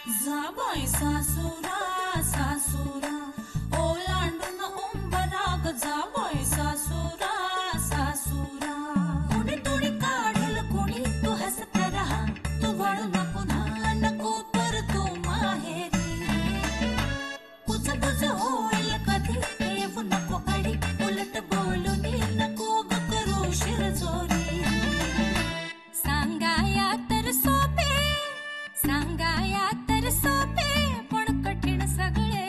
जाबाई सासुरा सासुरा ओलांडून उंबराग जाबाई सासुरा सासुरा कोणी तुणी काढल कोणी तू हसत रहा तू वळू नको ना नको पर तू माहेरी कुचबुच होईल कधी येऊ नको अडी उलट बोलून नको ग करू शिरजोरी सांगाया तर सोपे सांगाया तर सोपे पण कठीण सगळे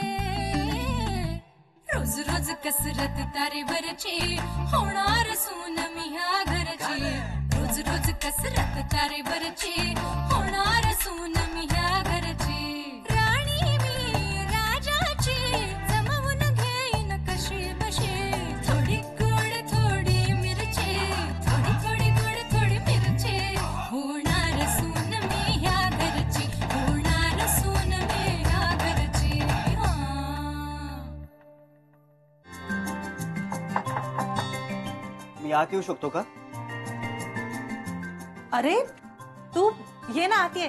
रोज रोज कसरत तारेवरची होणार सून मी ह्या घरची रोज रोज कसरत तारेवरची होणार सून मी ह्या घरची राणी मी राजाची जमवून घेईन कशी बशी थोडी गोड थोडी मिरची थोडी थोडी गोड थोडी मिरची होणार सून मी ह्या घरची होणार सून मी ह्या घरची मी आत येऊ शकतो का? अरे तू ये ना आत ये.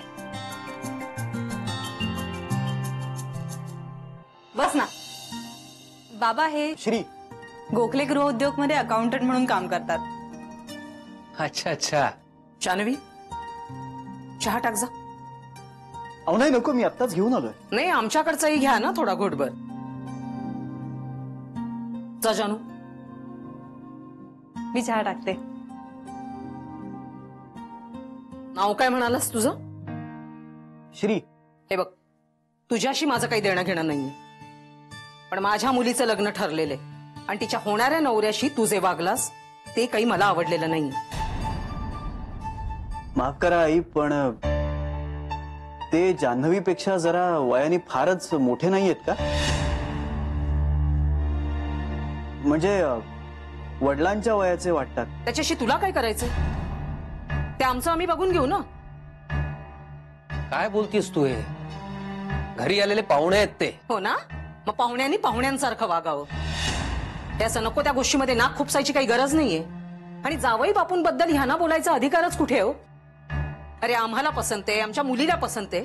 बस ना. बाबा हे श्री गोखले गृहोद्योग मध्ये अकाउंटंट म्हणून काम करतात. अच्छा अच्छा. जानवी चहा टाक जा. अहो नाही नको, मी आत्ताच घेऊन आलोय. नाही आमच्याकडचाही घ्या ना थोडा घोटभर. जा जानू. मी चहा टाकते. नाव काय म्हणालास तुझं? श्री हे बघ तुझ्याशी माझं काही देणं घेणं नाहीये, पण माझ्या मुलीचं लग्न ठरलेले आणि तिच्या होणाऱ्या नवऱ्याशी तू जे वागलास ते काही मला आवडलेलं नाही. माफ करा आई, पण ते जान्हवीपेक्षा जरा वयाने फारच मोठे नाहीयेत का? म्हणजे वडिलांच्या वयाचे वाटतात. त्याच्याशी तुला काय करायचं? ते आमचं आम्ही बघून घेऊ ना. काय बोलतीस तू? हे घरी आलेले पाहुणे आहेत ते. हो ना, मग पाहुण्यांनी पाहुण्यांसारखं वागावं. हे असं नको त्या गोष्टीमध्ये नाक खुपसायची काही गरज नाहीये. आणि जावई बापूंबद्दल ह्यांना बोलायचा अधिकारच कुठे हो? अरे आम्हाला पसंत आहे, आमच्या मुलीला पसंत आहे.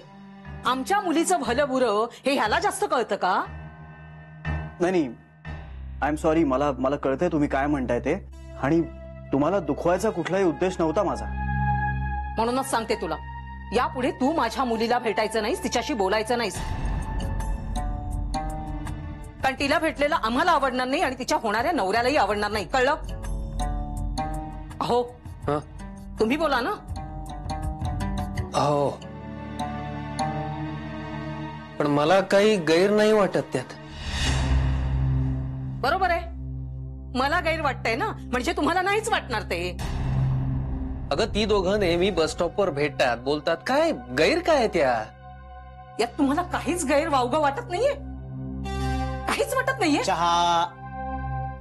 आमच्या मुलीचं भलं बुरं हे ह्याला जास्त कळतं का? नाही आय एम सॉरी, मला कळतंय तुम्ही काय म्हणताय ते, आणि तुम्हाला दुखवायचा कुठलाही उद्देश नव्हता माझा. म्हणूनच सांगते तुला, यापुढे तू माझ्या मुलीला भेटायचं नाहीस, तिच्याशी बोलायचं नाहीस. कारण तिला भेटलेलं आम्हाला आवडणार नाही आणि तिच्या होणाऱ्या नवऱ्यालाही आवडणार नाही. कळलं? हो तुम्ही बोला ना. हो पण मला काही गैर नाही वाटत त्यात. बरोबर आहे, मला गैर वाटतंय ना, म्हणजे तुम्हाला नाहीच वाटणार ते. अगं ती दोघं नेहमी बस स्टॉपवर भेटतात, बोलतात, काय गैर काय त्या? यात तुम्हाला काहीच गैर वावगं वाटत नाहीये? काहीच वाटत नाहीये? चहा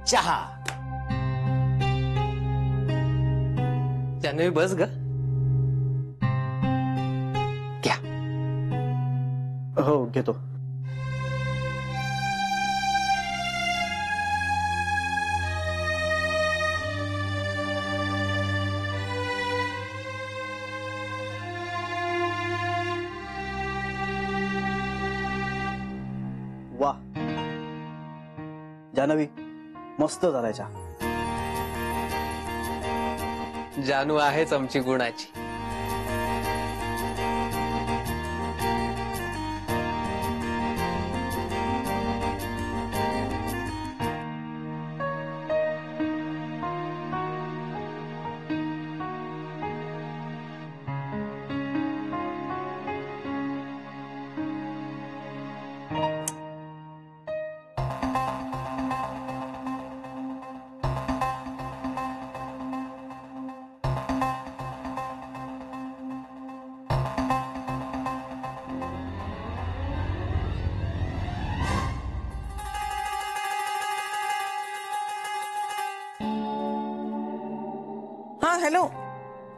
चहा. जान्हवी बस ग. क्या? हो घेतो. वा जान्हवी, मस्त झालाय चहा. जानू आहेच आमची गुणाची. हॅलो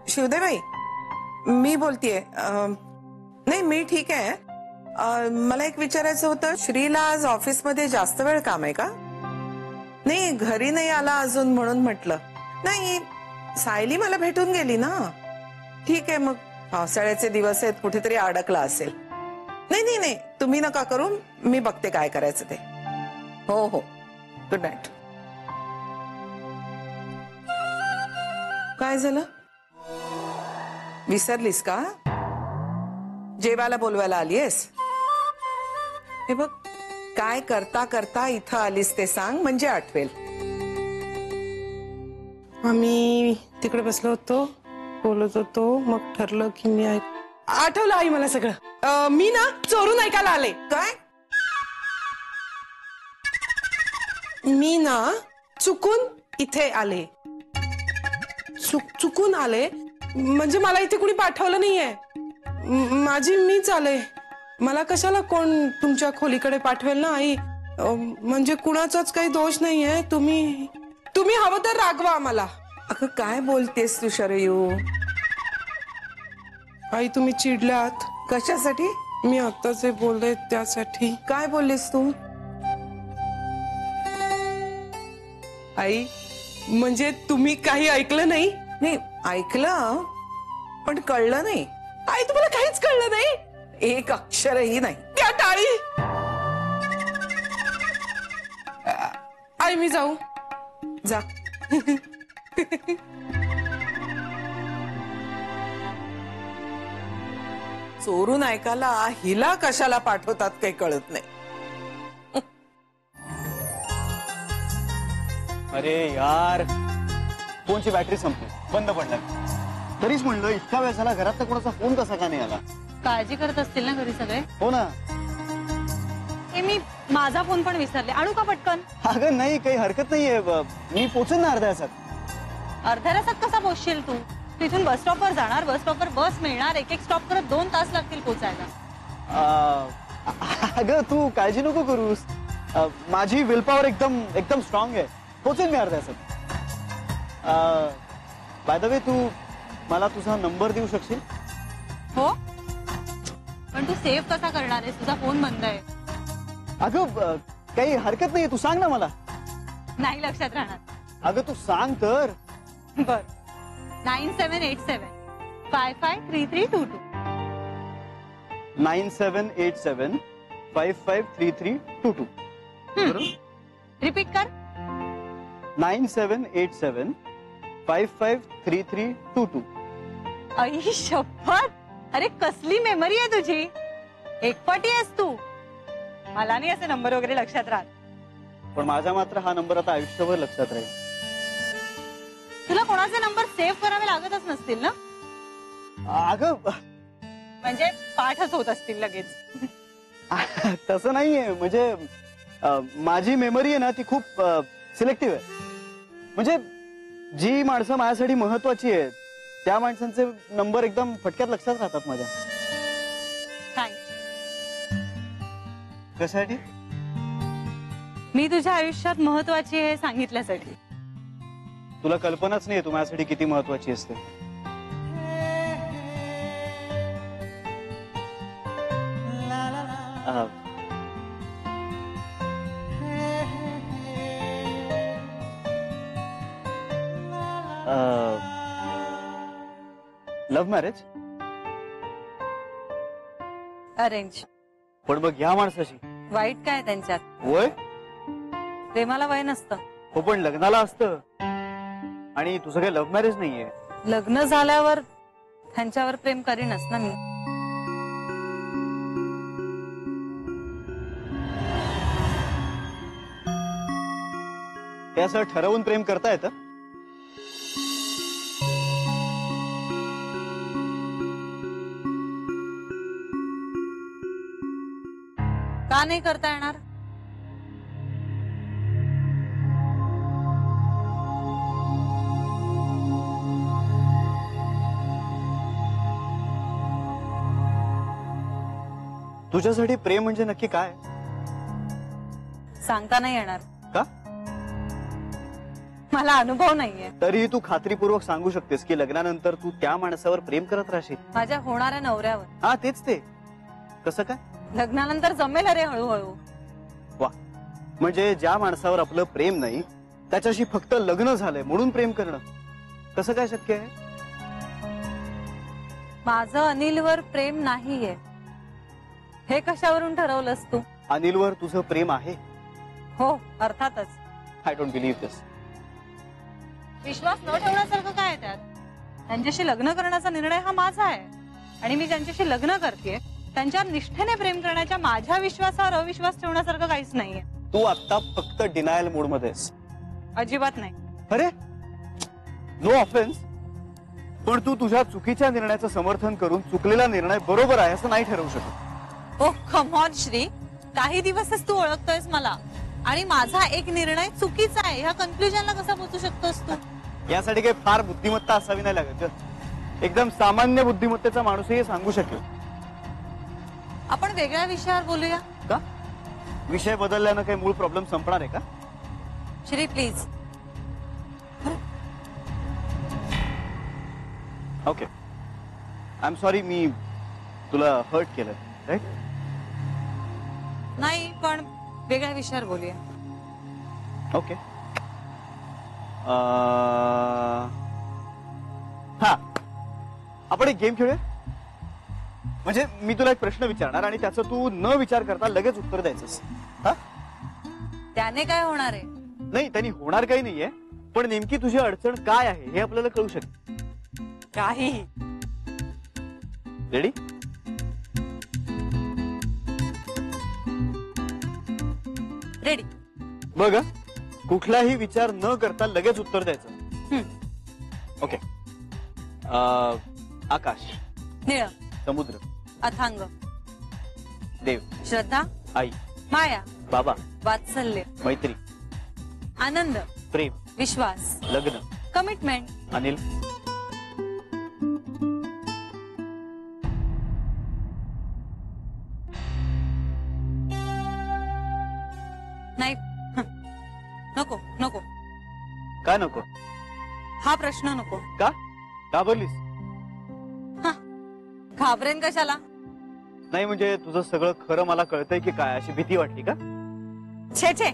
शिवदेबाई, मी बोलतेय. नाही मी ठीक आहे. मला एक विचारायचं होतं, श्रीला आज ऑफिसमध्ये जास्त वेळ काम आहे का? नाही घरी नाही आला अजून म्हणून म्हटलं. नाही सायली मला भेटून गेली ना. ठीक आहे मग, पावसाळ्याचे दिवस आहेत, कुठेतरी अडकला असेल. नाही नाही नाही, तुम्ही नका करू, मी बघते काय करायचं ते. हो हो, गुड नाईट. काय झालं? विसरलीस का? जेवायला बोलवायला आलीयस? हे बघ, काय करता करता इथं आलीस ते सांग, म्हणजे आठवेल. आम्ही तिकडे बसलो होतो, बोलत होतो, मग ठरलं की मी आठवलं आई मला सगळं. मी ना चोरून ऐकायला आले. काय? मी ना चुकून इथे आले. चुकून आले म्हणजे मला इथे कुणी पाठवलं नाहीये. माझी मीच आले. मला कशाला कोण तुमच्या खोलीकडे पाठवेल ना आई. म्हणजे कुणाचाच काही दोष नाहीये. तुम्ही हवं तर रागवा आम्हाला. अगं काय बोलतेस तू शरयू? आई तुम्ही चिडल्यात. कशासाठी? मी आता जे बोलले त्यासाठी. काय बोललीस तू? आई म्हणजे तुम्ही काही ऐकलं नाही? नाही, ऐकलं पण कळलं नाही. आई तुम्हाला काहीच कळलं नाही? एक अक्षरही नाही. त्या टाळी. आई मी जाऊ? जा. चोरून ऐकायला हिला कशाला पाठवतात काही कळत नाही. अरे यार, फोनची बॅटरी संपली, बंद पडला. तरीच म्हणलं इतका वेळ झाला, घरात कोणाचा फोन कसा का नाही आला? काळजी करत असतील ना घरी सगळे. हो ना. मी माझा फोन पण विसरले. आणू का पटकन? अगं नाही, काही हरकत नाहीये, मी पोचेन ना अर्ध्या तासात. अर्ध्या तासात कसा पोहोचशील तू? तिथून बस स्टॉपवर जाणार, बस स्टॉपवर बस मिळणार, एक एक स्टॉप करत 2 तास लागतील पोचायला. अगं तू काळजी नको करूस, माझी विल पॉवर एकदम स्ट्रॉंग आहे. पोचेन मी अर्ध्या तासात. बाय द वे, तू मला तुझा नंबर देऊ शकशील? हो, पण तू सेव्ह कसा करणार आहेस? तुझा फोन बंद आहे. अगं काही हरकत नाहीये, तू सांग ना मला. नाही लक्षात राहणार. अगं तू सांग तर. बर, 9787 553322. 9787 553322. रिपीट कर. 9787 553322. आई शपथ, अरे कसली मेमरी आहे तुझी. एकपटी आहेस तू. मला नाही असे नंबर वगैरे लक्षात राहत. पण माझा मात्र हा नंबर आता आयुष्यभर लक्षात राहील. तुला कोणाचे नंबर सेव्ह करावे लागतच नसतील ना? अगं म्हणजे पाठच होत असतील लगेच. तसं नाहीये, म्हणजे माझी मेमरी आहे ना ती खूप सिलेक्टिव्ह आहे. म्हणजे जी माणसं माझ्यासाठी महत्वाची आहेत त्या माणसांचे नंबर एकदम फटक्यात लक्षात राहतात माझ्या. थँक्स. कशासाठी? मी तुझ्या आयुष्यात महत्वाची आहे सांगितल्यासाठी. तुला कल्पनाच नाही तू माझ्यासाठी किती महत्वाची असते. Love marriage? अरेंज. पण बघ ह्या माणसाशी वाईट काय त्यांच्यात? वय? प्रेमाला वय नसतं. हो पण लग्नाला असतं. आणि तुझं काही लव्ह मॅरेज नाहीये. लग्न झाल्यावर त्यांच्यावर प्रेम करीनच ना मी. ते असं ठरवून प्रेम करता येतं? का नाही करता येणार? तुझ्यासाठी प्रेम म्हणजे नक्की काय? सांगता नाही येणार. का? मला अनुभव नाहीये. तरीही तू खात्रीपूर्वक सांगू शकतेस की लग्नानंतर तू त्या माणसावर प्रेम करत राहशील. माझ्या होणाऱ्या नवऱ्यावर. हा तेच ते. कसं काय? लग्नानंतर जमेल अरे हळूहळू. वा, म्हणजे ज्या माणसावर आपलं प्रेम नाही त्याच्याशी फक्त लग्न झालंय म्हणून प्रेम करणं कसं काय शक्य आहे? माझं अनिलवर प्रेम नाहीये हे कशावरून ठरवलंस तू? अनिलवर तुझं प्रेम आहे? हो अर्थातच. आय डोंट बिलीव्ह दिस. विश्वास न ठेवण्यासारखं काय आहे त्यात? त्यांच्याशी लग्न करण्याचा निर्णय हा माझा आहे आणि मी ज्यांच्याशी लग्न करतेय त्यांच्यावर निष्ठेने प्रेम करण्याच्या माझ्या विश्वासावर अविश्वास ठेवण्यासारखं काहीच नाहीये. तू आता फक्त डिनायल मूड मध्ये आहेस. अजिबात नाही. अरे नो ऑफेन्स, पण तू तुझ्या चुकीच्या निर्णयाचं समर्थन करून चुकलेला निर्णय बरोबर आहे असं नाही ठरवू शकत. ओ कम ऑन श्री, काही दिवसच तू ओळखतोयस मला आणि माझा एक निर्णय चुकीचा आहे ह्या कन्क्लुजनला कसा पोहोचू शकतोस तू? यासाठी काही फार बुद्धिमत्ता असावी नाही लागत. एकदम सामान्य बुद्धिमत्तेचा माणूसही सांगू शकेल. आपण वेगळ्या विषयावर बोलूया का? विषय बदलल्यानं काही मूळ प्रॉब्लेम संपणार आहे का? Shri please. Okay, I am sorry, मी तुला हर्ट केलं, राईट? नाही, पण वेगळ्या विषयावर बोलूया. ओके. हा, आपण एक गेम खेळूया. म्हणजे मी तुला एक प्रश्न विचारणार आणि त्याचं तू न विचार करता लगेच उत्तर द्यायचंस. हा? त्याने काय होणार आहे? नाही, त्यांनी होणार काही नाहीये, पण नेमकी तुझी अडचण काय आहे हे आपल्याला कळू शकते. काही. रेडी? रेडी. बघ, कुठलाही विचार न करता लगेच उत्तर द्यायचं. ओके. आकाश, निळ, समुद्र, अथांग, देव, श्रद्धा, आई, माया, बाबा, वात्सल्य, मैत्री, आनंद, प्रेम, विश्वास, लग्न, कमिटमेंट. अनिल. नाही, नको नको. काय नको? हा प्रश्न नको. का घाबरलीस? घाबरेन कशाला? नाही म्हणजे तुझं सगळं खरं मला कळतंय की काय अशी भीती वाटली का? छे छे,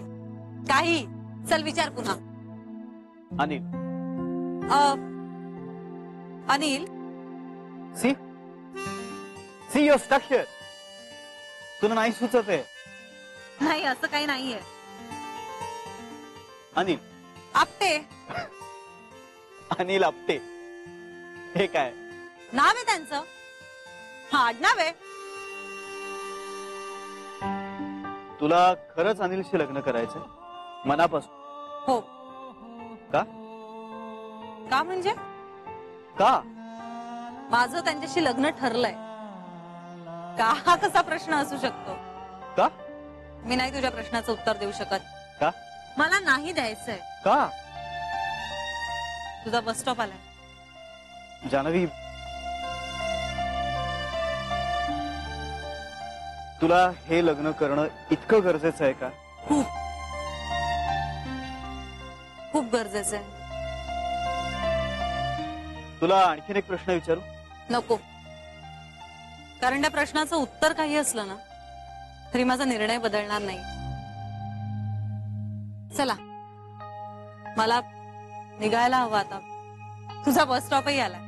काही. चल विचार पुन्हा. Anil. Anil. See see you're stuck here. तुला नाही सुचत आहे? नाही, असं काही नाहीये. अनिल. आपटे. अनिल आपटे. हे काय नाव आहे त्यांचं? हा आडनाव आहे. तुला खरंच अनिलशी लग्न करायचंय मनापासून? हो. का? का म्हणजे? का? माझं त्यांच्याशी लग्न ठरलंय. का हा कसा प्रश्न असू शकतो? का? मी नाही तुझ्या प्रश्नाचं उत्तर देऊ शकत. का? मला नाही द्यायचंय. का? तुझा बस स्टॉप आलाय. जानवी, तुला हे लग्न करणं इतकं गरजेचं आहे का? खूप खूप गरजेचं आहे. तुला आणखीन एक प्रश्न विचारू? नको, कारण त्या प्रश्नाचं उत्तर काही असलं ना तरी माझा निर्णय बदलणार नाही. चला, मला निघायला हवं आता. तुझा बस स्टॉपही आलाय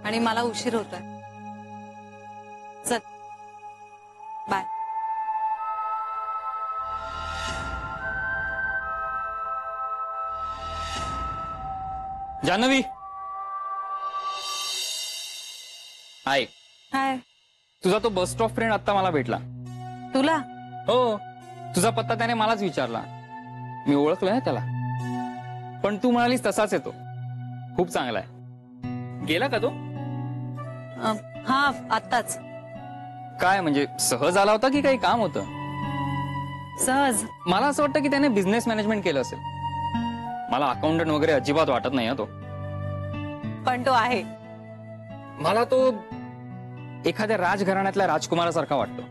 आणि मला उशीर होतोय. चल, बाय. जान्हवी, हाय. हाय. तुझा तो बस स्टॉप फ्रेंड आता मला भेटला. तुला? हो, तुझा पत्ता त्याने मलाच विचारला. मी ओळखलोय ना त्याला, पण तू म्हणालीस तसाच येतो. खूप चांगला आहे. गेला का तो? हा, आत्ताच. काय म्हणजे सहज आला होता की काही काम होतं? सहज. मला असं वाटतं की त्याने बिझनेस मॅनेजमेंट केलं असेल. मला अकाउंटंट वगैरे अजिबात वाटत नाही तो. पण तो आहे. मला तो एखाद्या राजघराण्यातल्या राजकुमारासारखा वाटतो.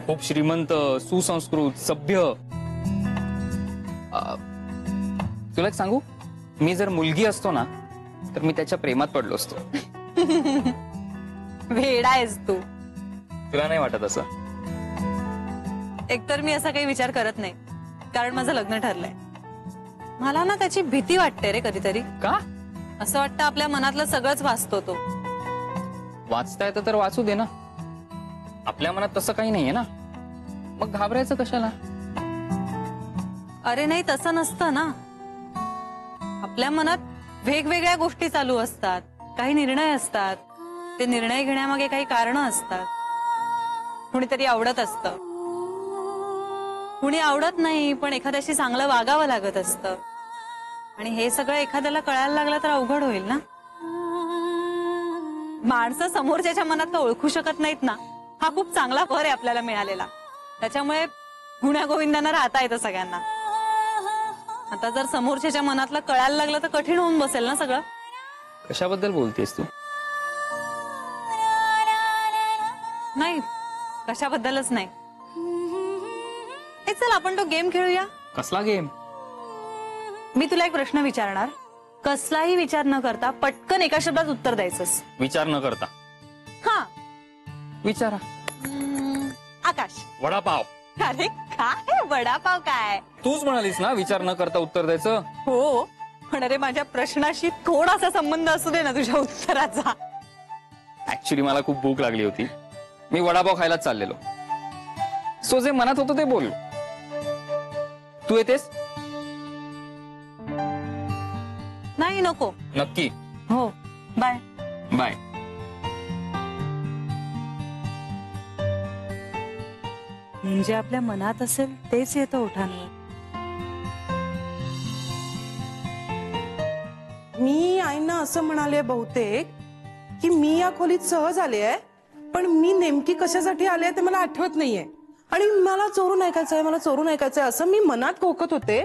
खूप श्रीमंत, सुसंस्कृत, सभ्य. तुला एक सांगू, मी जर मुलगी असतो ना तर मी त्याच्या प्रेमात पडलो असतो. वेडा आहेस तू. तुला नाही वाटत असं? एकतर मी असा काही विचार करत नाही, कारण माझं लग्न ठरलंय. मला ना त्याची भीती वाटते रे कधीतरी. का? असं वाटतं आपल्या मनातलं सगळंच वाचतो तो. वाचता येतं तर वाचू दे ना. आपल्या मनात तसं काही नाहीये ना, मग घाबरायचं कशाला? अरे नाही, तसं नसतं ना. आपल्या मनात वेगवेगळ्या गोष्टी चालू असतात, काही निर्णय असतात. ते निर्णय घेण्यामागे काही कारण असतात. कुणीतरी आवडत असतं, कुणी आवडत नाही, पण एखाद्याशी चांगलं वागावं लागत असतं. आणि हे सगळं एखाद्याला कळायला लागलं तर अवघड होईल ना. माणसं समोरच्याच्या मनात ओळखू शकत नाहीत ना, हा खूप चांगला फळ आहे आपल्याला मिळालेला. त्याच्यामुळे गुण्यागोविंदांना राहता येतं सगळ्यांना. आता जर समोरच्याच्या मनातलं कळायला लागलं तर कठीण होऊन बसेल ना सगळं. कशाबद्दल बोलतेस तू? नाही, कशाबद्दलच नाही. चल आपण तो गेम खेळूया. कसला गेम? मी तुला एक प्रश्न विचारणार, कसलाही विचार न करता पटकन एका शब्दात उत्तर द्यायचंस. विचार न करता? हा. विचारा. आकाश. वडापाव. अरे काय वडापाव काय? तूच म्हणालीस ना विचार न करता उत्तर द्यायचं. हो, पण अरे माझ्या प्रश्नाशी थोडासा संबंध असू दे ना तुझ्या उत्तराचा. ऍक्च्युली मला खूप भूक लागली होती, मी वडापाव खायलाच चाललेलो. सो जे मनात होतं ते बोललो. तू येतेस? नाही, नको. नक्की? हो, बाय. बाय. म्हणजे आपल्या मनात असेल तेच येतं ओठांवर. मी आईंना असं म्हणाले बहुतेक की मी या खोलीत सहज आले आहे, पण मी नेमकी कशासाठी आले ते मला आठवत नाहीये. आणि मला चोरून ऐकायचंय, मला चोरून ऐकायचंय असं मी मनात खोकत होते.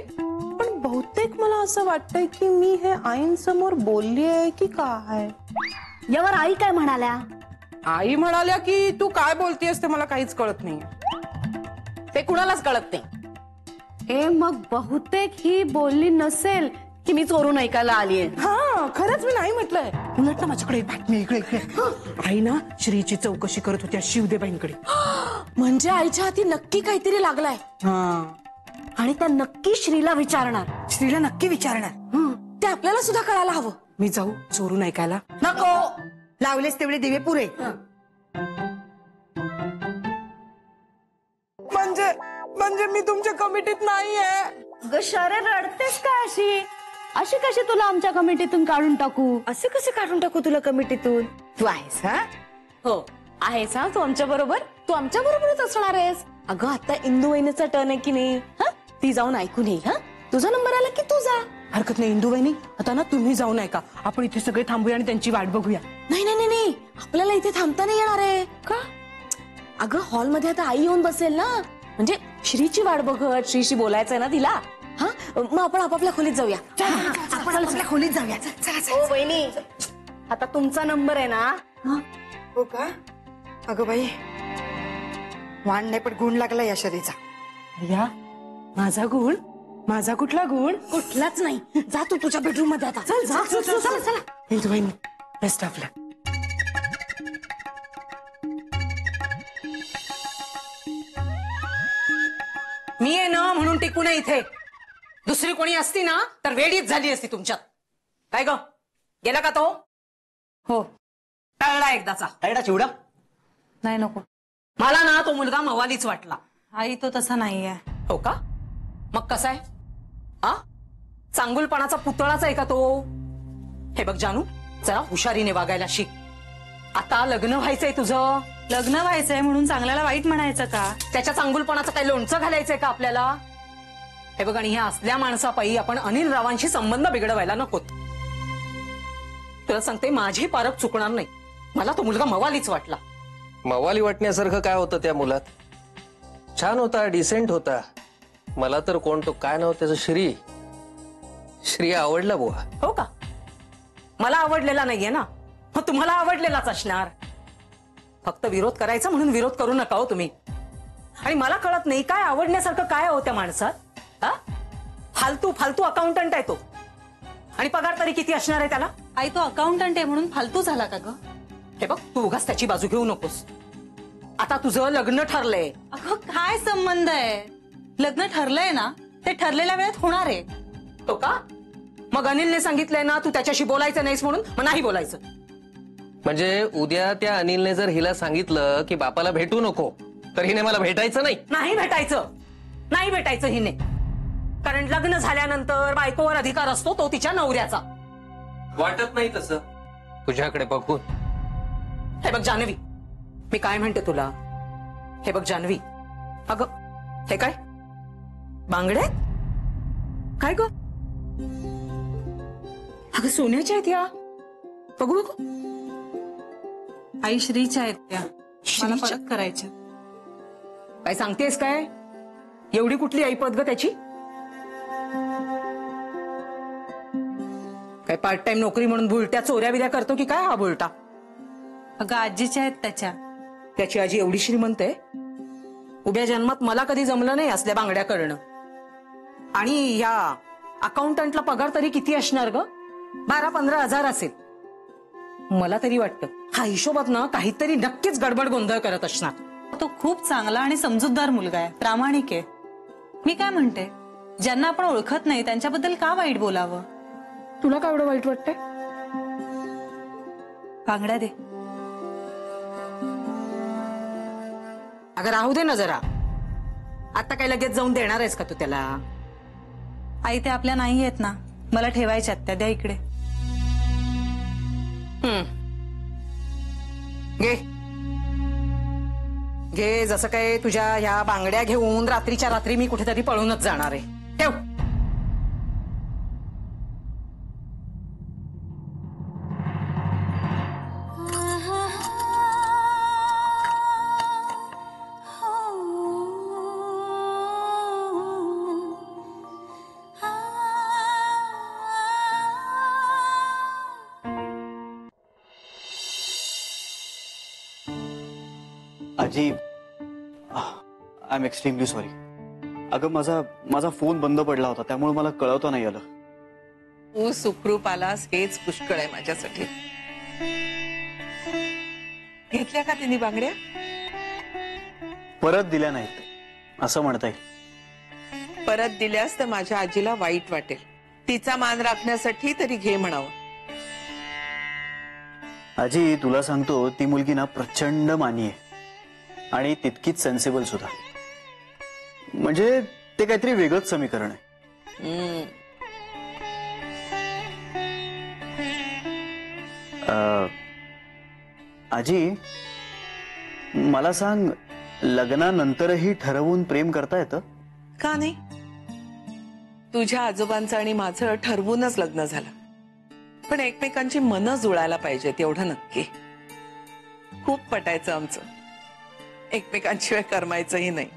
पण बहुतेक मला असं वाटतंय की मी हे आईंसमोर बोलली आहे की काय. यावर आई काय म्हणाल्या? आई म्हणाल्या की तू काय बोलतेस ते मला काहीच कळत नाहीये. ते कुणालाच कळत नाही. हे मग बहुतेक ही बोलली नसेल की मी चोरून ऐकायला आलीये. हा, खरंच मी नाही म्हटलंय. उलट ना माझ्याकडे एक बातमी इकडे इकडे. आई ना श्रीची चौकशी करत होत्या शिवदेबाईंकडे. म्हणजे आईच्या हाती नक्की काहीतरी लागलाय. हा, आणि त्या नक्की श्रीला विचारणार. श्रीला नक्की विचारणार. ते आपल्याला सुद्धा कळायला हवं. मी जाऊ चोरून ऐकायला? नको, लावलेस तेवढे दिवे पुरे. म्हणजे मी तुमच्या कमिटीत नाहीये. ग शरे, रडतेस का अशी? अशी कशी तुला आमच्या कमिटीतून काढून टाकू? असे कसे काढून टाकू तुला कमिटीतून? तू आहेस हा? हो आहेस हा. तू आमच्या बरोबर, तू आमच्या बरोबरच असणार आहेस. अगं आता इंदू वहिनीचा टर्न आहे की नाही, हा ती जाऊन ऐकून येईल. हा, तुझा नंबर आला की तू जा. हरकत नाही इंदू वहिनी, आता ना तुम्ही जाऊन ऐका. आपण इथे सगळे थांबूया आणि त्यांची वाट बघूया. नाही नाही नाही, आपल्याला इथे थांबता नाही येणार आहे का? अगं हॉलमध्ये आता आई येऊन बसेल ना, म्हणजे श्रीची वाट बघत, श्रीशी बोलायचंय ना तिला. हा, मग आपण आपापल्या खोलीत जाऊया. आपण आपल्या खोलीत जाऊया. हो बहिणी, आता तुमचा नंबर आहे ना? हो का? अगं बाई, वाण नाही पण गुण लागला या शरीचा. या माझा गुण? माझा कुठला गुण? कुठलाच नाही. जा तू तुझ्या बेडरूम मध्ये आता. चल जा. चला चला. इंदू वहिनी, बेस्ट ऑफ लक. मी आहे ना म्हणून टिकू नये इथे. दुसरी कोणी असती ना तर वेडीच झाली असती तुमच्यात. काय ग, गेला का तो? हो, टळला एकदाचा. तायडा चिवडा. नाही नको. मला ना तो मुलगा मवालीच वाटला. आई तो तसा नाहीये. हो का? मग कसा आहे? आ, चांगुलपणाचा पुतळाच आहे का तो? हे बघ जानू, जरा हुशारीने वागायला शिक. आता लग्न व्हायचंय तुझं. लग्न व्हायचंय म्हणून चांगल्याला वाईट म्हणायचं का? त्याच्या चांगुलपणाचं काही लोणचं घालायचंय का आपल्याला? हे बघ, आणि ह्या असल्या माणसापायी आपण अनिल रावांशी संबंध बिघडवायला नकोत. तुला सांगते, माझी पारख चुकणार नाही. मला तो मुलगा मवालीच वाटला. मवाली वाटण्यासारखं काय होतं त्या मुलात? छान होता, डिसेंट होता. मला तर कोण तो काय नाव त्याचं, श्री आवडला बुवा. हो का? मला आवडलेला नाहीये ना, मग तुम्हाला आवडलेलाच असणार. फक्त विरोध करायचा म्हणून विरोध करू नका हो तुम्ही. आणि मला कळत नाही काय आवडण्यासारखं काय हो त्या माणसात. हा, फालतू फालतू अकाउंटंट आहे तो. आणि पगार तरी किती असणार आहे त्याला? आई तो अकाउंटंट आहे म्हणून फालतू झाला का ग? हे बघ, तू उगाच त्याची बाजू घेऊ नकोस. आता तुझं लग्न ठरलंय. अगं काय संबंध आहे? लग्न ठरलंय ना, ते ठरलेल्या वेळेत होणार आहे. तो का? मग अनिलने सांगितलंय ना तू त्याच्याशी बोलायचं नाहीस म्हणून, मग नाही बोलायचं. म्हणजे उद्या त्या अनिलने जर हिला सांगितलं की बापाला भेटू नको, तर हिने मला भेटायचं नाही? नाही भेटायचं हिने. कारण लग्न झाल्यानंतर बायकोवर अधिकार असतो तो तिच्या नवऱ्याचा. वाटत नाही तसं तुझ्याकडे बघून. हे बघ जान्हवी, मी काय म्हणते तुला. हे बघ जान्हवी, अगं हे काय बांगड्या काय ग? अगं सोन्याच्या आहेत या. बघू बघू. आई श्रीच्या आहेत त्या, मला परत करायच्या. काय सांगतेस काय? एवढी कुठली ऐपत ग त्याची? काय पार्ट टाइम नोकरी म्हणून भुलट्या चोऱ्या बिऱ्या करतो की काय हा भुलटा? अगं आजीच्या आहेत त्याच्या. त्याची आजी एवढी श्रीमंत आहे, उभ्या जन्मात मला कधी जमलं नाही असल्या बांगड्या करणं. आणि या अकाउंटंटला पगार तरी किती असणार ग? 12-15 हजार असेल. मला तरी वाटतं हा हिशोबात ना काहीतरी नक्कीच गडबड गोंधळ करत असणार. तो खूप चांगला आणि समजूतदार मुलगा आहे, प्रामाणिक आहे. मी काय म्हणते, ज्यांना आपण ओळखत नाही त्यांच्याबद्दल का वाईट बोलावं? तुला काय एवढं वाईट वाटतंय? बांगड्या दे. अगं राहू दे ना जरा. आता काय लगेच जाऊन देणार आहेस का तू त्याला? आई त्या आपल्या नाही आहेत ना, मला ठेवायच्यात त्या. द्या इकडे. घे घे. जसं काय तुझ्या ह्या बांगड्या घेऊन रात्रीच्या रात्री मी कुठेतरी पळूनच जाणार आहे. ठेव. आजी, आय एम एक्स्ट्रीमली सॉरी. अगं माझा फोन बंद पडला होता, त्यामुळे मला कळवता नाही आलं. तू सुखरूप आलास हेच पुष्कळ आहे माझ्यासाठी. घेतल्या का तिने बांगड्या? परत दिल्या नाहीत असं म्हणता येईल. परत दिल्यास तर माझ्या आजीला वाईट वाटेल. तिचा मान राखण्यासाठी तरी घे म्हणावं. आजी तुला सांगतो, ती मुलगी ना प्रचंड मानी आहे आणि तितकीच सेन्सिबल सुद्धा. म्हणजे ते काहीतरी वेगळंच समीकरण आहे. आजी मला सांग, लग्नानंतरही ठरवून प्रेम करता येतं का नाही? तुझ्या आजोबांचं आणि माझं ठरवूनच लग्न झालं, पण एकमेकांची मनं जुळायला पाहिजेत एवढं नक्की. खूप पटायचं आमचं, एकमेकांशिवाय करमायचंही नाही.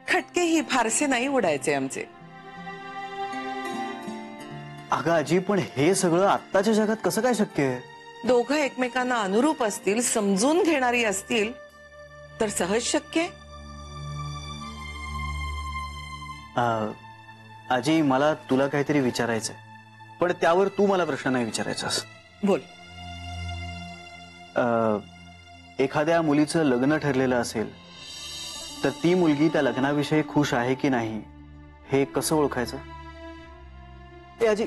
खटकेही फारसे नाही उडायचे आमचे. अगं आजी, पण हे सगळं आत्ताच्या जगात कसं काय शक्य आहे? दोघं एकमेकांना अनुरूप असतील, समजून घेणारी असतील तर सहज शक्य आहे. आजी मला तुला काहीतरी विचारायचंय, पण त्यावर तू मला प्रश्न नाही विचारायचास. बोल. एखाद्या मुलीचं लग्न ठरलेलं असेल तर ती मुलगी त्या लग्नाविषयी खुश आहे की नाही हे कसं ओळखायचं? ते आजी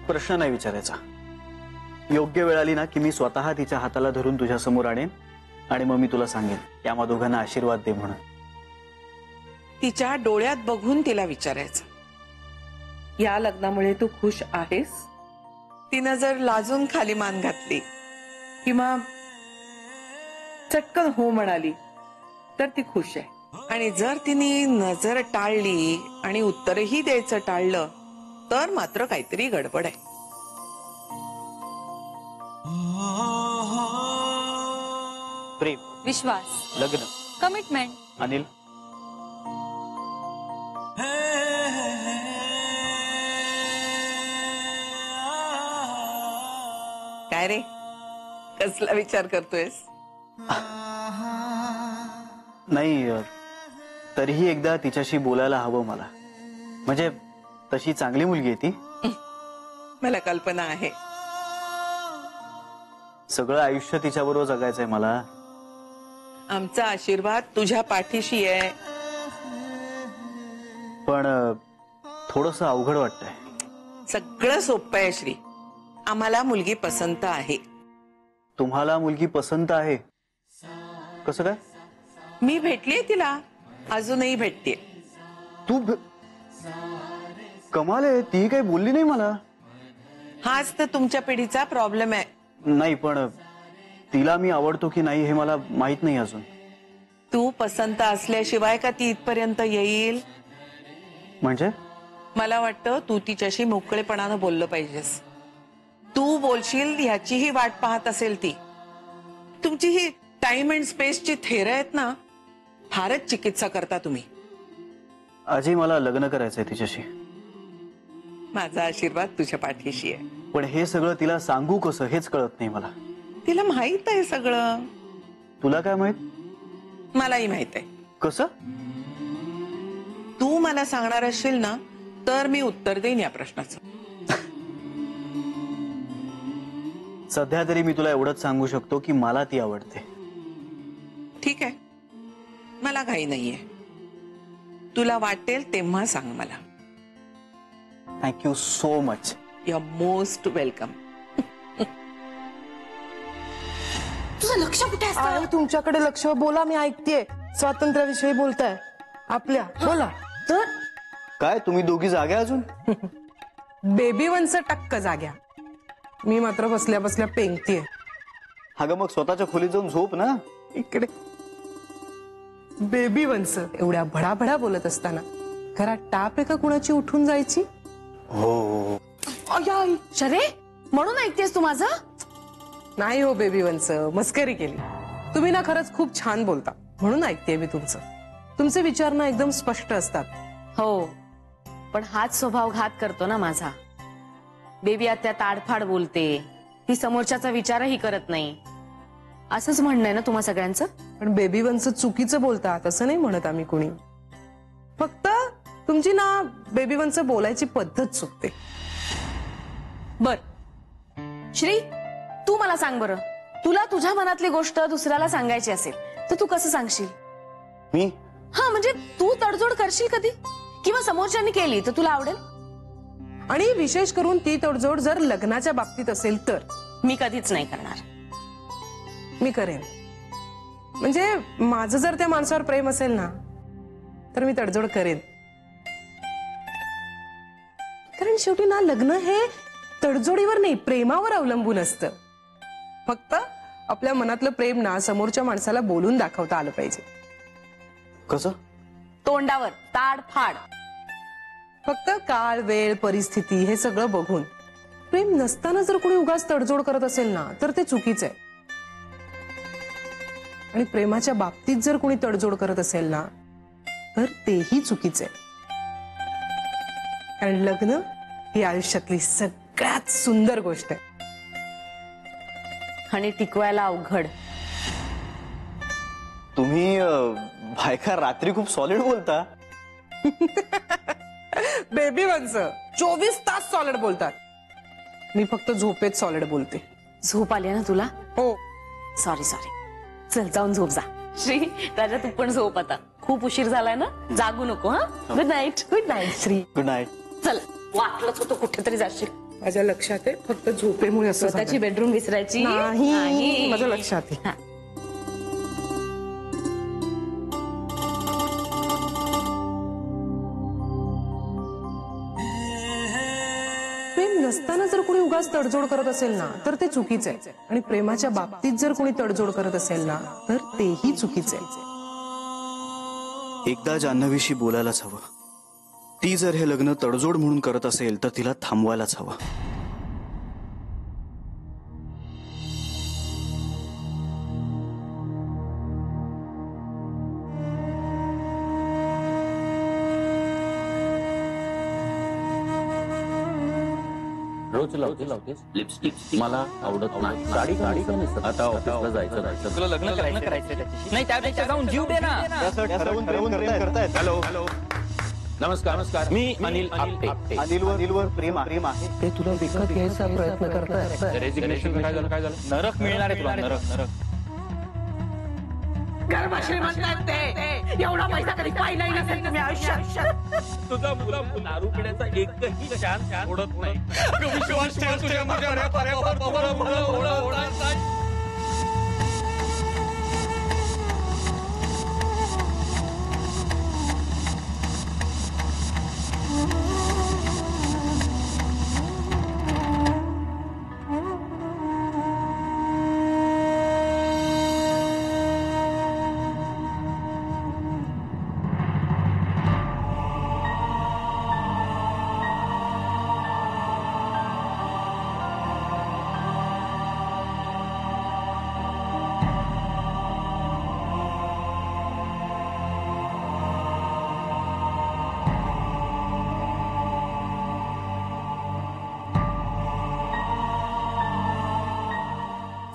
प्रश्न नाही विचारायचा. योग्य वेळ आली ना की मी स्वतः तिच्या हाताला धरून तुझ्या समोर आणेन आणि मग मी तुला सांगेन की आम्हा दोघांना आशीर्वाद दे म्हणून. तिच्या डोळ्यात बघून तिला विचारायचं, या लग्नामुळे तू खुश आहेस? तिनं जर लाजून खाली मान घातली किंवा चटकन हो म्हणाली तर ती खुश आहे. आणि जर तिने नजर टाळली आणि उत्तरही द्यायचं टाळलं तर मात्र काहीतरी गडबड आहे. प्रेम, विश्वास, लग्न, कमिटमेंट. अनिल काय रे, कसला विचार करतोयस? नाही, तरीही एकदा तिच्याशी बोलायला हवं मला. म्हणजे तशी चांगली मुलगी आहे ती. मला कल्पना आहे. सगळं आयुष्य तिच्याबरोबर जगायचंय मला. आमचा आशीर्वाद तुझ्या पाठीशी आहे. पण थोडस अवघड वाटतंय. सगळं सोपं आहे श्री. आम्हाला मुलगी पसंत आहे. तुम्हाला मुलगी पसंत आहे? कसं काय? मी भेटलीये तिला, अजूनही भेटते. तू कमाल आहे, ती काही बोलली नाही मला. हाच तर तुमच्या पिढीचा प्रॉब्लेम आहे. नाही, पण तिला मी आवडतो की नाही हे मला माहित नाही अजून. तू पसंत असल्याशिवाय का ती इथपर्यंत येईल? म्हणजे मला वाटतं तू तिच्याशी मोकळेपणानं बोललं पाहिजेस. तू बोलशील ह्याचीही वाट पाहत असेल ती. तुमची ही टाइम अँड स्पेसची थेरं आहेत ना, फारच चिकित्सा करता तुम्ही. आजी, मला लग्न करायचंय तिच्याशी. माझा आशीर्वाद तुझ्या पाठीशी आहे. पण हे सगळं तिला सांगू कसं हेच कळत नाही मला. तिला माहित आहे सगळं. तुला काय माहित? मलाही माहित आहे. कसं? तू मला सांगणार असशील ना तर मी उत्तर देईन या प्रश्नाचं. सध्या तरी मी तुला एवढंच सांगू शकतो की मला ती आवडते. ठीक आहे, मला घाई नाहीये. तुला वाटेल तेव्हा सांग मला. Thank you so much. You are most welcome. तुझं लक्ष कुठे असतं? आहे तुमच्याकडे लक्ष. बोला, मी ऐकतेय. स्वातंत्र्याविषयी बोलताय आपल्या. बोला. तर काय तुम्ही दोघी जाग्या अजून? बेबी वनचं टक्क जाग्या. मी मात्र बसल्या बसल्या पेंगतीये. अगं मग स्वतःच्या खोलीत जाऊन झोप ना. इकडे बेबी वनचं एवढ्या भडाभडा बोलत असताना घरात टाप आहे का कुणाची उठून जायची? हो. शरे, म्हणून ऐकतेस तू माझं? नाही हो बेबी वनचं, मस्करी केली. तुम्ही ना खरंच खूप छान बोलता म्हणून ऐकतेय मी तुमचं. तुमचे विचार ना एकदम स्पष्ट असतात. हो, पण हाच स्वभाव घात करतो ना माझा. बेबी आत्या ताडफाड बोलते, ती समोरच्याचा विचारही करत नाही, असंच म्हणणं आहे ना तुम्हा सगळ्यांचं? पण बेबी वनचं चुकीचं बोलतात असं नाही म्हणत आम्ही कोणी. फक्त तुमची ना बेबी वनचं बोलायची पद्धत चुकते. बर श्री, तू मला सांग बरं, तुला तुझ्या मनातली गोष्ट दुसऱ्याला सांगायची असेल तर तू कसं सांगशील? मी? हा, म्हणजे तू तडजोड करशील कधी, किंवा समोरच्यांनी केली तर तुला आवडेल? आणि विशेष करून ती तडजोड जर लग्नाच्या बाबतीत असेल तर? मी कधीच नाही करणार. मी करेन. म्हणजे माझं जर त्या माणसावर प्रेम असेल ना तर मी तडजोड करेन. कारण शेवटी ना लग्न हे तडजोडीवर नाही, प्रेमावर अवलंबून असतं. फक्त आपल्या मनातलं प्रेम ना समोरच्या माणसाला बोलून दाखवता आलं पाहिजे. कसं? तोंडावर ताडफाड. फक्त काळ, वेळ, परिस्थिती हे सगळं बघून. प्रेम नसताना जर कोणी उगाच तडजोड करत असेल ना तर ते चुकीचं आहे. आणि प्रेमाच्या बाबतीत जर कोणी तडजोड करत असेल ना तर तेही चुकीचं आहे. कारण लग्न ही आयुष्यातली सगळ्यात सुंदर गोष्ट आहे आणि टिकवायला अवघड. तुम्ही बायका रात्री खूप सॉलिड बोलता. बेबी वनचं 24 तास सॉलिड बोलतात. मी फक्त झोपेत सॉलिड बोलते. झोप आली ना तुला? हो. सॉरी. चल जाऊन झोप जा. श्री, राजा तू पण झोप आता. खूप उशीर झालाय ना, जागू नको. हा, good night. Good night Shri. Good night. चल, वाटलंच होतं कुठेतरी जाशील. माझ्या लक्षात आहे, फक्त झोपेमुळे असं स्वतःची बेडरूम विसरायची नाही. माझ्या लक्षात आहे. प्रेम नसताना जर कोणी उगाच तडजोड करत असेल ना तर ते चुकीचं आहे. आणि प्रेमाच्या बाबतीत जर कोणी तडजोड करत असेल ना तर तेही चुकीचं आहे. एकदा जान्हवीशी बोलायलाच हवं. ती जर हे लग्न तडजोड म्हणून करत असेल तर तिला थांबवायलाच हवं. रोज लावतेस लिपस्टिक, मला आवडत नाही. साडी आता ऑफिसला जायचं. तुला लग्न करायचं नाही, त्यापेक्षा जाऊन जीव दे ना. हॅलो, नमस्कार. मी अनिल आपटे. अनिलवर प्रेम आहे. ते तुला विकत घ्यायचा प्रयत्न करताय. रेजिग्नेशन काय झालं? नरक मिळणार आहे तुला, नरक. एवढा पैसा कधी पाहिलाही नसेल तुम्ही आयुष्यात. तुझा मुला दारू पिण्याचा एकही चान्स सोडत नाही. विश्वास ठेव तुझ्या माझ्या.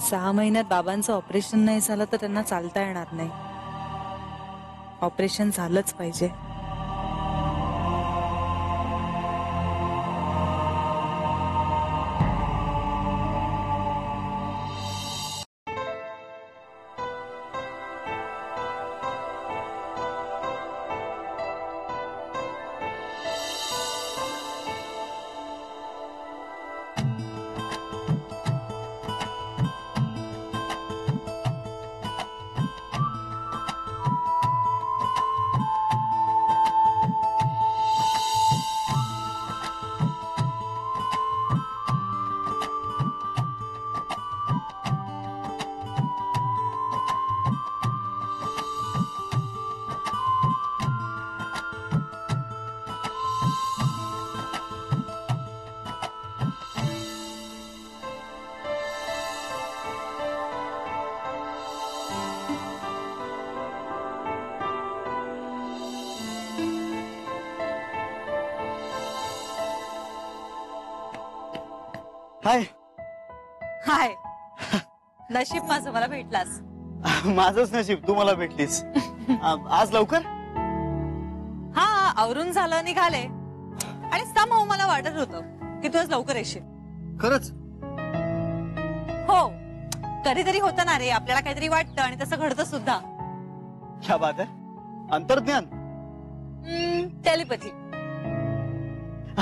6 महिन्यात बाबांचं ऑपरेशन नाही झालं तर त्यांना चालता येणार नाही. ऑपरेशन झालंच पाहिजे. हाय. हाय. नशीब माझं मला भेटलास. माझंच नशीब तू मला भेटलीस. आज लवकर? हा, आवरून झालं निघाले आणि समहाऊ मला वाटत होतं की तू आज लवकर येशील. खरंच? हो, कधीतरी होतं ना रे, आपल्याला काहीतरी वाटतं आणि तसं घडतं सुद्धा. क्या बात आहे. अंतर्ज्ञान? टेलिपॅथी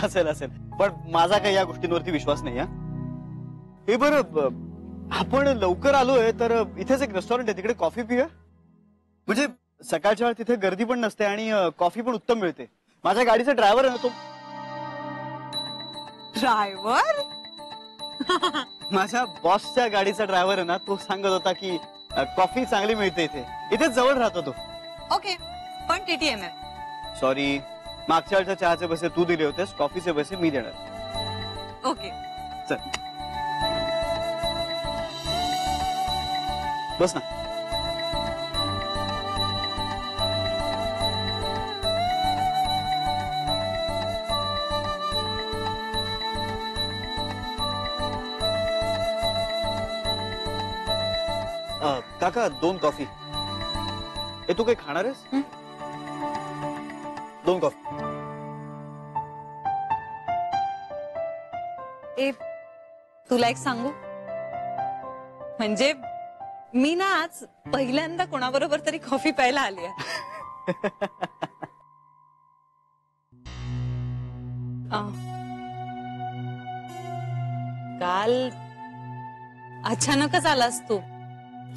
असेल असेल, पण माझा काही या गोष्टींवरती विश्वास नाही. हे बरं, आपण लवकर आलोय तर इथेच एक रेस्टॉरंट आहे, तिकडे कॉफी पिऊया. म्हणजे सकाळच्या वेळा तिथे गर्दी पण नसते आणि कॉफी पण उत्तम मिळते. माझ्या गाडीचा ड्रायव्हर आहे ना तो. ड्रायव्हर? माझ्या बॉसच्या गाडीचा ड्रायव्हर आहे ना, तो सांगत होता की कॉफी चांगली मिळते इथे. इथेच जवळ राहतो तो. ओके, पण TTM आहे. सॉरी, मागच्या वेळच्या चहाचे पैसे तू दिले होतेस, कॉफीचे पैसे मी देणार. ओके चल बस ना. काका 2 कॉफी. हे तू काही खाणार आहेस? 2 कॉफी. तुला एक सांगू, म्हणजे मी ना आज पहिल्यांदा कोणाबरोबर तरी कॉफी प्यायला आली आहे. काल अचानकच आलास तू.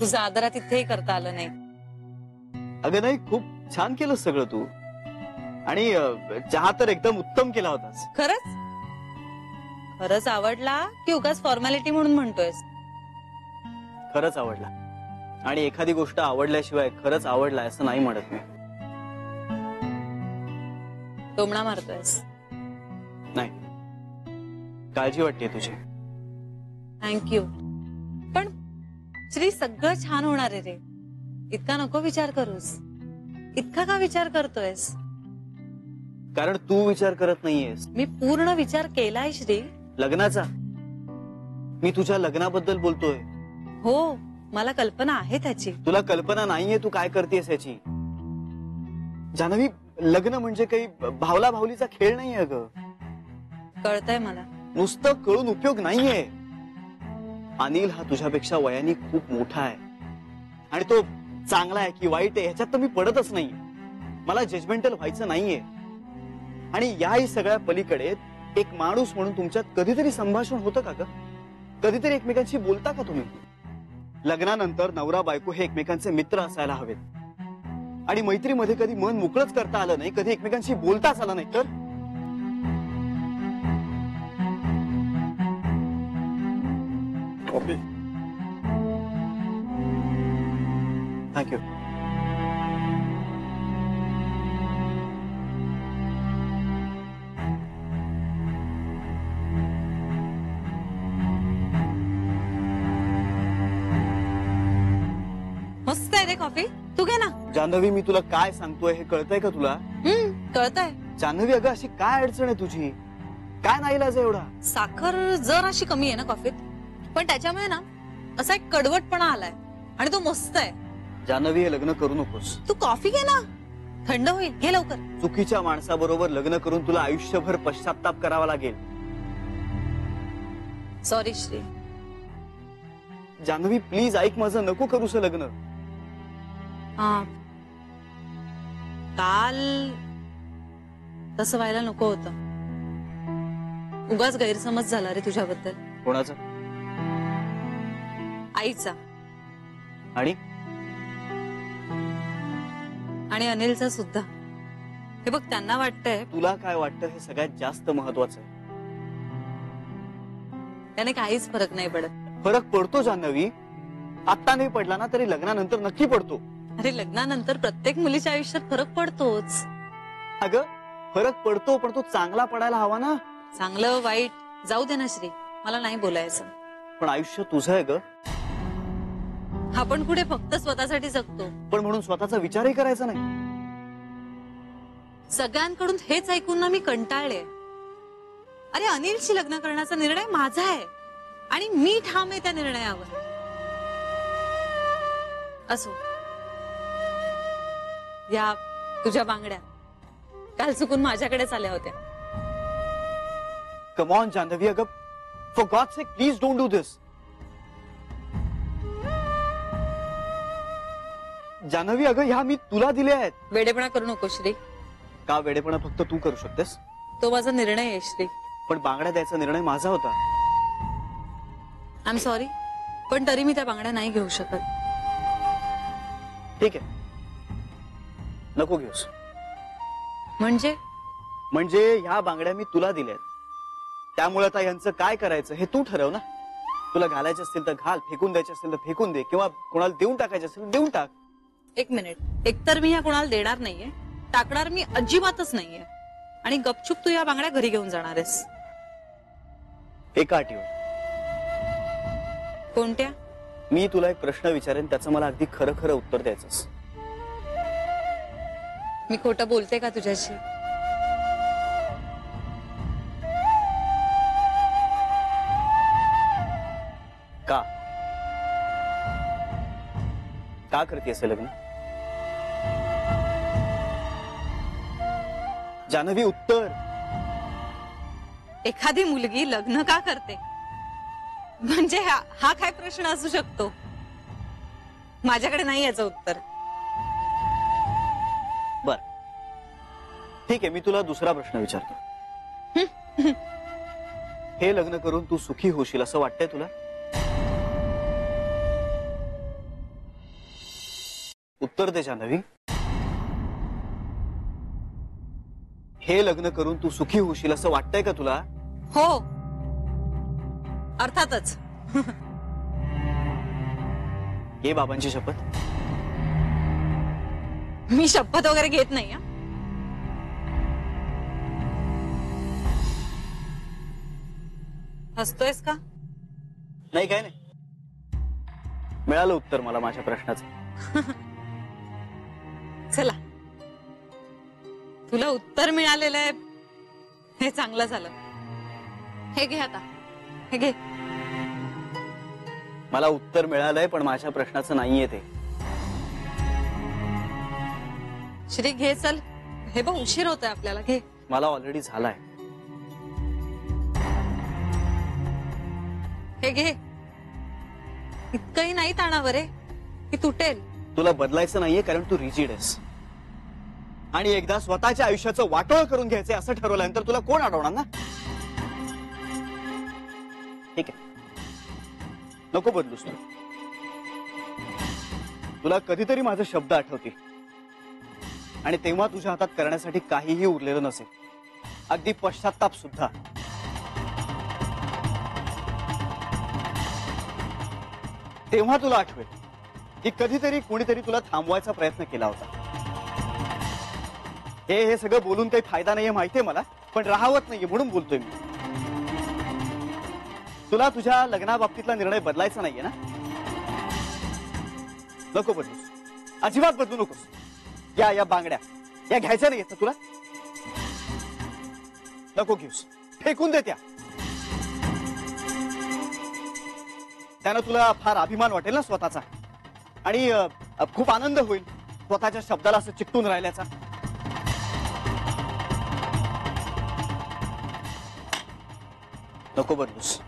तुझं आदरात इथेही करता आलं नाही. अगं नाही, खूप छान केलं सगळं तू. आणि चहा तर एकदम उत्तम केला होतास. खरंच? खरंच आवडला की उगाच फॉर्मॅलिटी म्हणून म्हणतोयस? खरंच आवडला. आणि एखादी गोष्ट आवडल्याशिवाय खरंच आवडला असं नाही म्हणत मी. टोमणा मारतोयस? नाही, काळजी वाटते तुझी. थँक्यू. पण श्री, सगळं छान होणार आहे रे. इतका नको विचार करूस. इतका का विचार करतोयस? कारण तू विचार करत नाहीयेस. मी पूर्ण विचार केलाय श्री. लग्नाचा? मी तुझ्या लग्नाबद्दल बोलतोय. हो, मला कल्पना आहे त्याची. तुला कल्पना नाहीये तू काय करतेस याची. जान्हवी, लग्न म्हणजे काही भावला भावलीचा खेळ नाहीये ग. कळतंय मला. नुसतं कळून उपयोग नाहीये. अनिल हा तुझ्यापेक्षा वयाने खूप मोठा आहे आणि तो चांगला आहे की वाईट आहे ह्याच्यात तर मी पडतच नाहीये. मला जजमेंटल व्हायचं नाहीये. आणि याही सगळ्या पलीकडे एक माणूस म्हणून तुमच्यात कधीतरी संभाषण होतं का ग? कधीतरी एकमेकांशी बोलता का तुम्ही? लग्नानंतर नवरा बायको हे एकमेकांचे मित्र असायला हवेत. आणि मैत्रीमध्ये कधी मन मोकळंच करता आलं नाही, कधी एकमेकांशी बोलताच आलं नाही तर? थँक्यू. मस्त आहे रे कॉफी. तू घे ना. जान्हवी, मी तुला काय सांगतोय हे कळतंय का तुला? कळतंय. जान्हवी, अगं अशी काय अडचण आहे तुझी? काय नाईलाज आहे एवढा? साखर जर अशी कमी आहे ना कॉफीत, पण त्याच्यामुळे ना असा एक कडवटपणा आलाय आणि तो मस्त आहे. जान्हवी, हे लग्न करू नकोस. तू कॉफी घे ना, थंड होईल. घे लवकर. चुकीच्या माणसाबरोबर लग्न करून तुला आयुष्यभर पश्चाताप करावा लागेल. सॉरी श्री. जान्हवी प्लीज ऐक माझं, नको करूस लग्न. हा, काल तसं व्हायला नको होतं. उगाच गैरसमज झाला रे तुझ्याबद्दल. कोणाचा? आईचा आणि अनिलचा सुद्धा. हे बघ, त्यांना वाटतंय. तुला काय वाटतं हे सगळ्यात जास्त महत्वाचं आहे. त्याने काहीच फरक नाही पडत. फरक पडतो जान्हवी. आता नाही पडला ना तरी लग्नानंतर नक्की पडतो. अरे लग्नानंतर प्रत्येक मुलीच्या आयुष्यात फरक पडतोच. अगं फरक पडतो, पण तो चांगला पडायला हवा ना. चांगलं वाईट जाऊ दे ना श्री, मला नाही बोलायचं. पण आयुष्य तुझं आहे ग. आपण पुढे फक्त स्वतःसाठी जगतो, पण म्हणून स्वतःचा विचारही करायचा नाही. सगळ्यांकडून हेच ऐकून ना मी कंटाळले. अरे अनिलशी लग्न करण्याचा निर्णय माझा आहे आणि मी ठाम आहे त्या निर्णयावर. असो, या तुझ्या बांगड्या काल चुकून माझ्याकडेच आल्या होत्या. कम ऑन जान्हवी, अगं for God sake please don't do this. Janhavi, अगं ह्या मी तुला दिल्या आहेत. वेडेपणा करू नको श्री. का वेडेपणा फक्त तू करू शकतेस? तो माझा निर्णय आहे श्री. पण बांगड्या द्यायचा निर्णय माझा होता. आय एम सॉरी, पण तरी मी त्या बांगड्या नाही घेऊ शकत. ठीक आहे, नको घेऊस. म्हणजे ह्या बांगड्या मी तुला दिल्या आहेत. त्यामुळे आता यांचं काय करायचं हे तू ठरव ना. तुला घालायचे असतील तर घाल, फेकून द्यायचे असतील तर फेकून दे, किंवा कोणाला देऊन टाकायचे असेल देऊन टाक. एक मिनिट, एकतर मी ह्या कोणाला देणार नाहीये, टाकणार मी अजिबातच नाहीये, आणि गपचूप तू या बांगड्या घरी घेऊन जाणार आहेस. एका अटीवर. कोणत्या? मी तुला एक प्रश्न विचारेन, त्याचं मला अगदी खरं खरं उत्तर द्यायचंस. मी खोटं बोलते का तुझ्याशी? का करतेस लग्न? जान्हवी, उत्तर. एखादी मुलगी लग्न का करते म्हणजे हा काय प्रश्न असू शकतो? माझ्याकडे नाही याचं उत्तर. बर ठीक आहे, मी तुला दुसरा प्रश्न विचारतो. हे लग्न करून तू सुखी होशील असं वाटतंय तुला? उत्तर दे जान्हवी. हे लग्न करून तू सुखी होशील असं वाटतंय का तुला? हो, अर्थातच. ये बाबांची शपथ. मी शपथ वगैरे घेत नाही. हसतोयस का? नाही, काय नाही. मिळालं उत्तर मला माझ्या प्रश्नाचं. चला, तुला उत्तर मिळालेलं आहे हे चांगलं झालं. हे घे आता, हे घे. मला उत्तर मिळालंय, पण माझ्या प्रश्नाचं नाहीये ते. श्री घे, चल. हे बघ, उशीर होतोय आपल्याला. घे. मला ऑलरेडी झालाय. हे घे. इतकंही नाही ताणावर रे, की तुटेल. तुला बदलायचं नाहीये कारण तू रिजिड आहेस, आणि एकदा स्वतःच्या आयुष्याचं वाटोळ करून घ्यायचंय असं ठरवल्यानंतर तुला कोण अडवणार ना. ठीक आहे, नको बदलूस तू. तुला कधीतरी माझे शब्द आठवतील, आणि तेव्हा तुझ्या हातात करण्यासाठी काहीही उरलेलं नसेल, अगदी पश्चाताप सुद्धा. तेव्हा तुला आठवेल की कधीतरी कोणीतरी तुला थांबवायचा प्रयत्न केला होता. हे सगळं बोलून काही फायदा नाहीये माहितीये मला, पण राहावत नाहीये म्हणून बोलतोय मी. तुला तुझ्या लग्नाबाबतीतला निर्णय बदलायचा नाहीये ना. नको बदलूस, अजिबात बदलू नकोस. या बांगड्या या घ्यायच्या नाहीयेत ना तुला? नको घेऊस, फेकून दे त्या. त्यानं तुला फार अभिमान वाटेल ना स्वतःचा, आणि खूप आनंद होईल स्वतःच्या शब्दाला असं चिकटून राहिल्याचा. नको बदलूस.